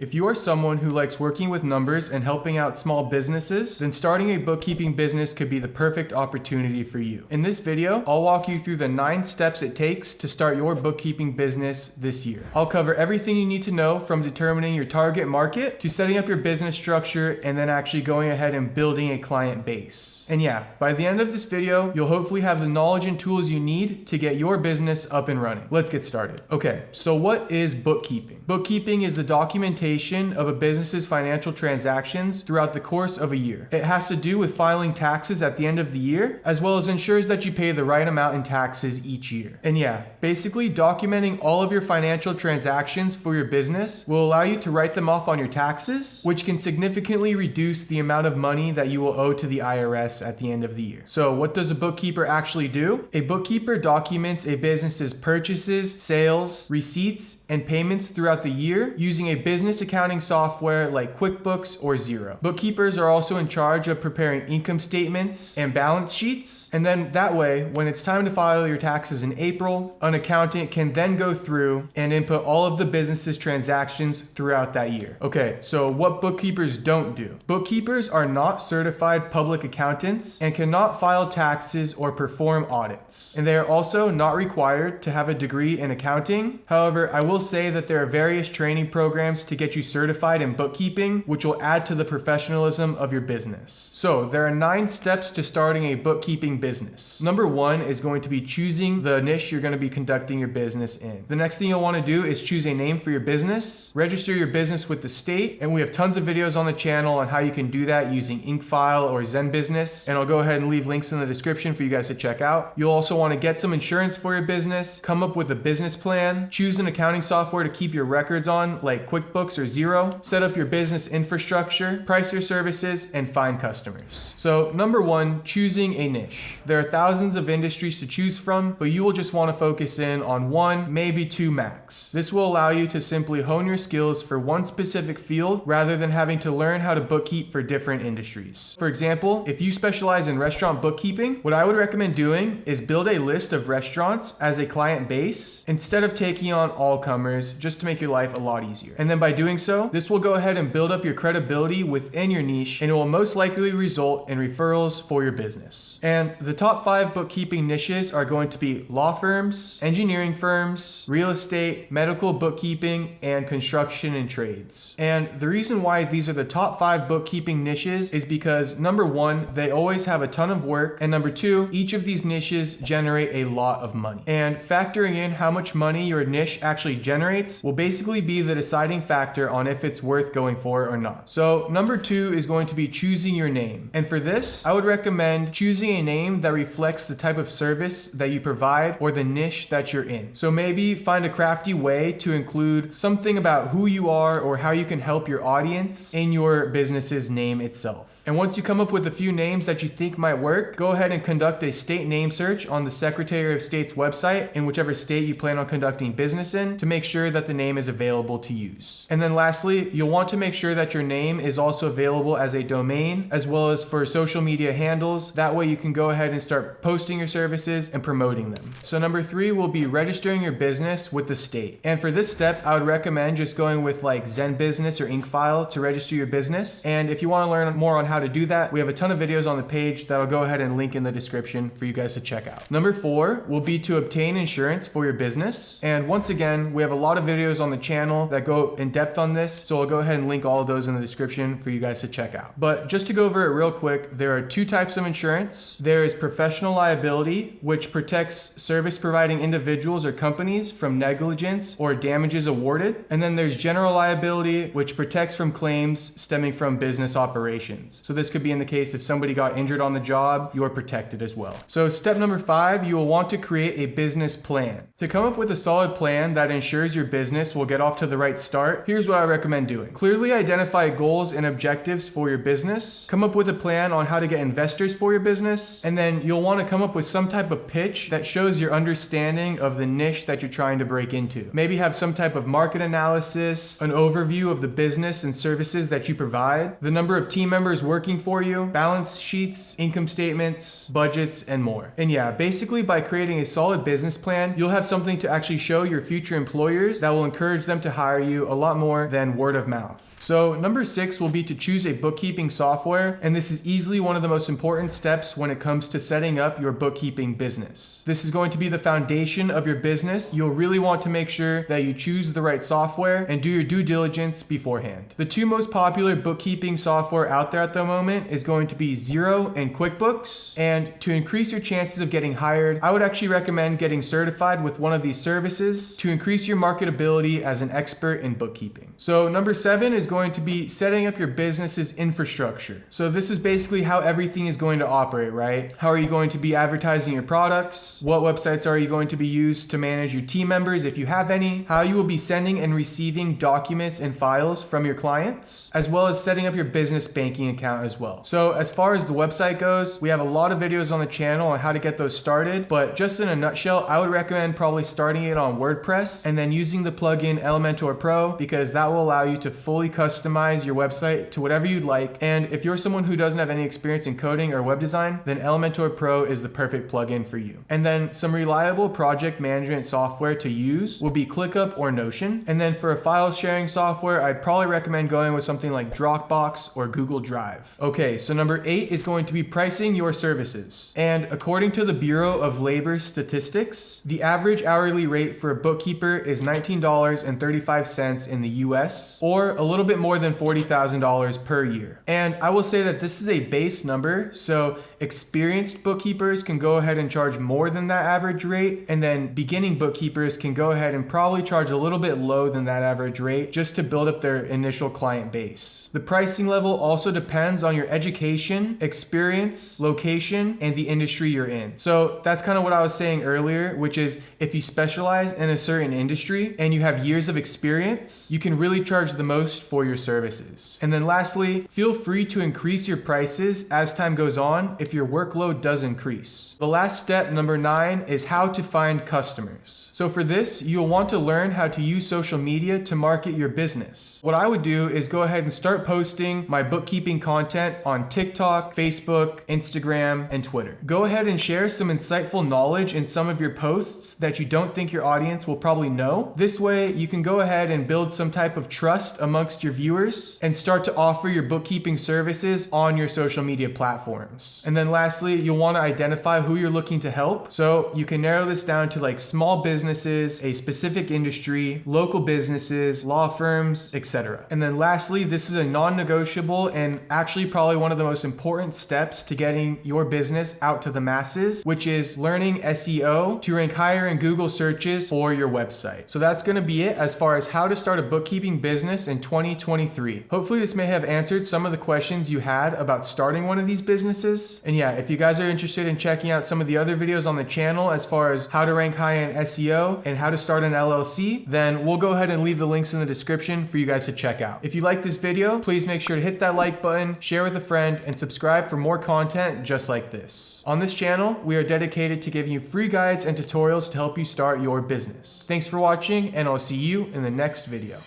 If you are someone who likes working with numbers and helping out small businesses, then starting a bookkeeping business could be the perfect opportunity for you. In this video, I'll walk you through the 9 steps it takes to start your bookkeeping business this year. I'll cover everything you need to know from determining your target market to setting up your business structure and then actually going ahead and building a client base. And yeah, by the end of this video, you'll hopefully have the knowledge and tools you need to get your business up and running. Let's get started. Okay, so what is bookkeeping? Bookkeeping is the documentation of a business's financial transactions throughout the course of a year. It has to do with filing taxes at the end of the year, as well as ensures that you pay the right amount in taxes each year. And yeah, basically documenting all of your financial transactions for your business will allow you to write them off on your taxes, which can significantly reduce the amount of money that you will owe to the IRS at the end of the year. So what does a bookkeeper actually do? A bookkeeper documents a business's purchases, sales, receipts, and payments throughout the year using a business accounting software like QuickBooks or Xero. Bookkeepers are also in charge of preparing income statements and balance sheets. And then that way, when it's time to file your taxes in April, an accountant can then go through and input all of the business's transactions throughout that year. Okay, so what bookkeepers don't do? Bookkeepers are not certified public accountants and cannot file taxes or perform audits. And they are also not required to have a degree in accounting. However, I will say that there are various training programs to get you certified in bookkeeping, which will add to the professionalism of your business. So there are 9 steps to starting a bookkeeping business. Number 1 is going to be choosing the niche you're going to be conducting your business in. The next thing you'll want to do is choose a name for your business, register your business with the state, and we have tons of videos on the channel on how you can do that using IncFile or Zen Business, and I'll go ahead and leave links in the description for you guys to check out. You'll also want to get some insurance for your business, come up with a business plan, choose an accounting software to keep your records on like QuickBooks or Xero, set up your business infrastructure, price your services, and find customers. So number 1, choosing a niche. There are thousands of industries to choose from, but you will just want to focus in on 1, maybe 2 max. This will allow you to simply hone your skills for one specific field rather than having to learn how to bookkeep for different industries. For example, if you specialize in restaurant bookkeeping, what I would recommend doing is build a list of restaurants as a client base instead of taking on all comers, just to make your life a lot easier. And then by doing so, this will go ahead and build up your credibility within your niche, and it will most likely result in referrals for your business. And the top 5 bookkeeping niches are going to be law firms, engineering firms, real estate, medical bookkeeping, and construction and trades. And the reason why these are the top 5 bookkeeping niches is because number 1, they always have a ton of work, and number 2, each of these niches generate a lot of money. And factoring in how much money your niche actually generates will basically be the deciding factor on if it's worth going for or not. So number 2 is going to be choosing your name. And for this, I would recommend choosing a name that reflects the type of service that you provide or the niche that you're in. So maybe find a crafty way to include something about who you are or how you can help your audience in your business's name itself. And once you come up with a few names that you think might work, go ahead and conduct a state name search on the Secretary of State's website in whichever state you plan on conducting business in to make sure that the name is available to use. And then lastly, you'll want to make sure that your name is also available as a domain as well as for social media handles. That way you can go ahead and start posting your services and promoting them. So number 3 will be registering your business with the state. And for this step, I would recommend just going with like Zen Business or IncFile to register your business. And if you want to learn more on how to do that, we have a ton of videos on the page that I'll go ahead and link in the description for you guys to check out. Number 4 will be to obtain insurance for your business. And once again, we have a lot of videos on the channel that go in depth on this, so I'll go ahead and link all of those in the description for you guys to check out. But just to go over it real quick, there are 2 types of insurance. There is professional liability, which protects service providing individuals or companies from negligence or damages awarded. And then there's general liability, which protects from claims stemming from business operations. So this could be in the case if somebody got injured on the job, you're protected as well. So step number 5, you will want to create a business plan. To come up with a solid plan that ensures your business will get off to the right start, here's what I recommend doing. Clearly identify goals and objectives for your business. Come up with a plan on how to get investors for your business. And then you'll want to come up with some type of pitch that shows your understanding of the niche that you're trying to break into. Maybe have some type of market analysis, an overview of the business and services that you provide, the number of team members working for you, balance sheets, income statements, budgets, and more. And yeah, basically by creating a solid business plan, you'll have something to actually show your future employers that will encourage them to hire you a lot more than word of mouth. So number 6 will be to choose a bookkeeping software, and this is easily one of the most important steps when it comes to setting up your bookkeeping business. This is going to be the foundation of your business. You'll really want to make sure that you choose the right software and do your due diligence beforehand. The 2 most popular bookkeeping software out there at the moment is going to be Xero and QuickBooks, and to increase your chances of getting hired, I would actually recommend getting certified with one of these services to increase your marketability as an expert in bookkeeping. So number 7 is going to be setting up your business's infrastructure. So this is basically how everything is going to operate, right? How are you going to be advertising your products? What websites are you going to be used to manage your team members if you have any? How you will be sending and receiving documents and files from your clients, as well as setting up your business banking account as well. So as far as the website goes, we have a lot of videos on the channel on how to get those started, but just in a nutshell, I would recommend probably starting it on WordPress and then using the plugin Elementor Pro, because that will allow you to fully customize your website to whatever you'd like. And if you're someone who doesn't have any experience in coding or web design, then Elementor Pro is the perfect plugin for you. And then some reliable project management software to use will be ClickUp or Notion. And then for a file sharing software, I'd probably recommend going with something like Dropbox or Google Drive. Okay, so number 8 is going to be pricing your services. And according to the Bureau of Labor Statistics, the average hourly rate for a bookkeeper is $19.35 in the US, or a little bit more than $40,000 per year. And I will say that this is a base number, so experienced bookkeepers can go ahead and charge more than that average rate, and then beginning bookkeepers can go ahead and probably charge a little bit low than that average rate just to build up their initial client base. The pricing level also depends on your education, experience, location, and the industry you're in. So that's kind of what I was saying earlier, which is if you specialize in a certain industry and you have years of experience, you can really charge the most for your services. And then lastly, feel free to increase your prices as time goes on if your workload does increase. The last step, number 9, is how to find customers. So for this, you'll want to learn how to use social media to market your business. What I would do is go ahead and start posting my bookkeeping content on TikTok, Facebook, Instagram, and Twitter. Go ahead and share some insightful knowledge in some of your posts that you don't think your audience will probably know. This way, you can go ahead and build some type of trust amongst your viewers and start to offer your bookkeeping services on your social media platforms. And then lastly, you'll want to identify who you're looking to help. So you can narrow this down to like small businesses, a specific industry, local businesses, law firms, etc. And then lastly, this is a non-negotiable and actually probably one of the most important steps to getting your business out to the masses, which is learning SEO to rank higher in Google searches for your website. So that's going to be it as far as how to start a bookkeeping business in 2023. Hopefully this may have answered some of the questions you had about starting one of these businesses. And yeah, if you guys are interested in checking out some of the other videos on the channel as far as how to rank high in SEO and how to start an LLC, then we'll go ahead and leave the links in the description for you guys to check out. If you like this video, please make sure to hit that like button, share with a friend, and subscribe for more content just like this. On this channel, we are dedicated to giving you free guides and tutorials to help you start your business. Thanks for watching, and I'll see you in the next video.